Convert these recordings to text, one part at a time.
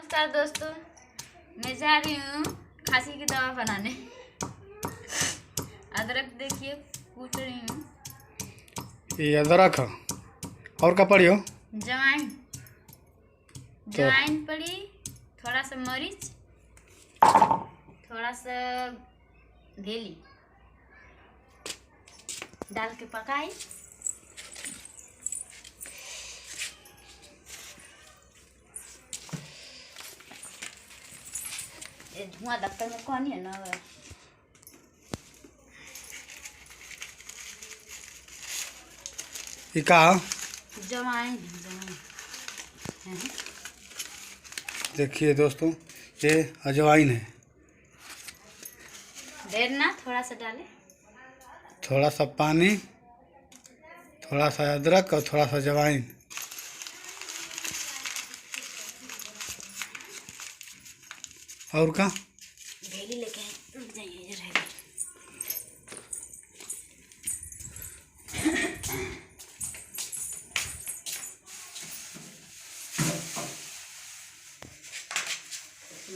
नमस्कार दोस्तों, मैं जा रही हूँ खांसी की दवा बनाने। अदरक देखिए कूट रही हूँ। ये अदरक है और क्या पड़ी हो? जवाइन तो जवाइन पड़ी, थोड़ा सा मरीच, थोड़ा सा भेली डाल के पकाई। धुआं दफ्तर में कौन है ना। ये का जवाइन देखिए दोस्तों, ये अजवाइन है। देर ना थोड़ा सा डाले, थोड़ा सा पानी, थोड़ा सा अदरक और थोड़ा सा अजवाइन। और का भेली लेके आए, रुक जाइए जरा।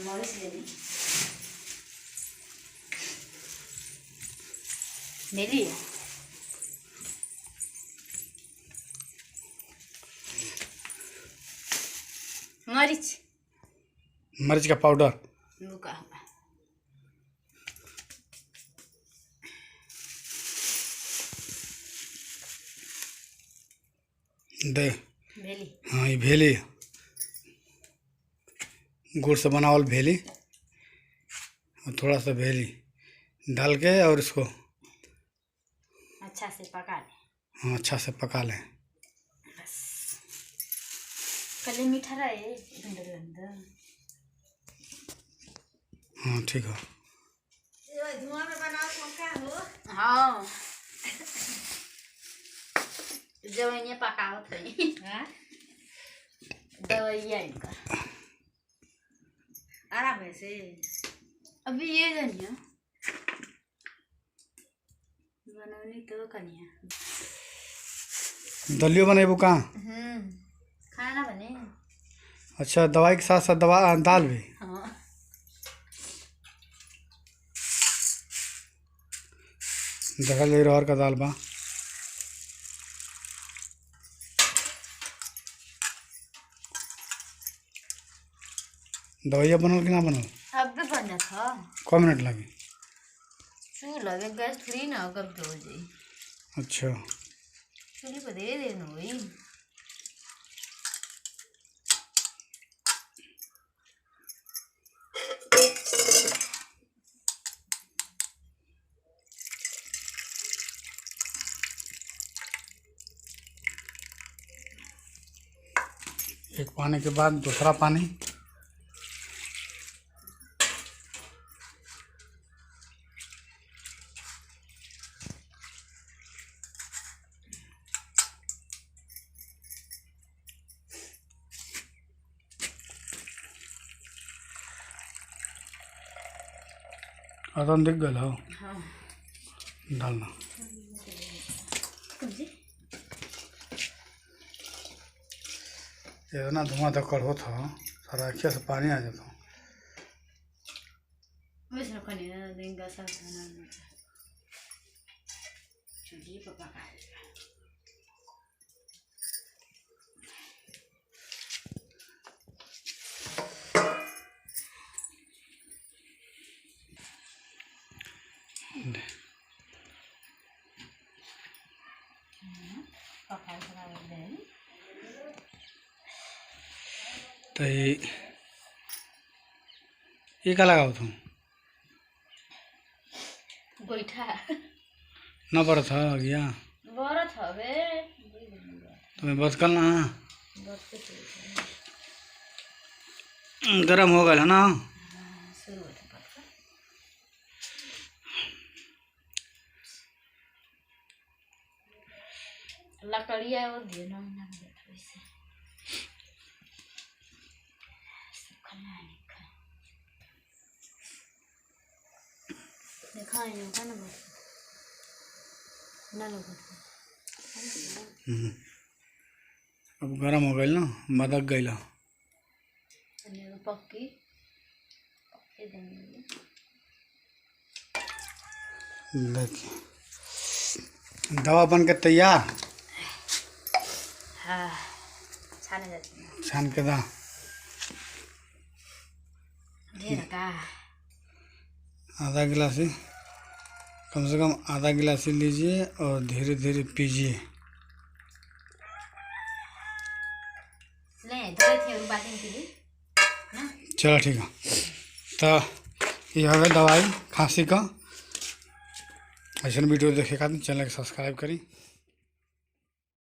मरीच ले ली, भेली मरीच, मिर्च का पाउडर। रुका हुआ दे। भेली। हाँ, ये भेली गुड़ से बनावल भेली और थोड़ा सा भेली डाल के और इसको अच्छा से पका ले। हाँ अच्छा से पका लें। बस कल मीठा रहे अंदर। हाँ ठीक है। धुआं में बनाओ तो क्या हो। हाँ जवैया पकाओ थी। दवाइया इनका आराम है से। अभी ये जनिया बनौनी तो कनिया दलियो बनेबू कहाँ? खाना बने। अच्छा, दवाई के साथ साथ दवा दाल भी। हाँ देखा ले रहर का दाल बा। दवाइया बनल कि ना बनल? अब भी बना था। क मिनट लगी? चूल्हा में गैस फ्री ना कब हो जाए। अच्छा, चूल्हे पर धीरे धीरे न हुई। एक पानी के बाद दूसरा पानी। अदन दिख गया हो। हाँ डालना। इतना धुआं धक्कड़ होता सारा अखिया से पानी आ जाता। वैसे कनिया देंगा सब खाना चूल्हे पर पका। तो ये क्या लगाओ तुम? गोईठा ना पड़ा था गया बड़ा था बे। तुम्हें बस कल ना बहुत गर्म हो गया ना। शुरू होता पड़ता लकड़िया और दिए ना वैसे दिखाई नहीं होता ना लोग। अब गर्म हो गई ना, मदक गई। पक्की पक्की देंगे। देखिए दवा बन के तैयार। हाँ छाने जाते हैं। छान के दा ढेर का आधा गिलास ही, कम से कम आधा गिलास ही लीजिए और धीरे धीरे पीजिए। ले दवाई थे और बातें के लिए ना। चलो ठीक है, तो ये है दवाई खांसी का। ऐसा वीडियो देखे खातिर चैनल के सब्सक्राइब करी।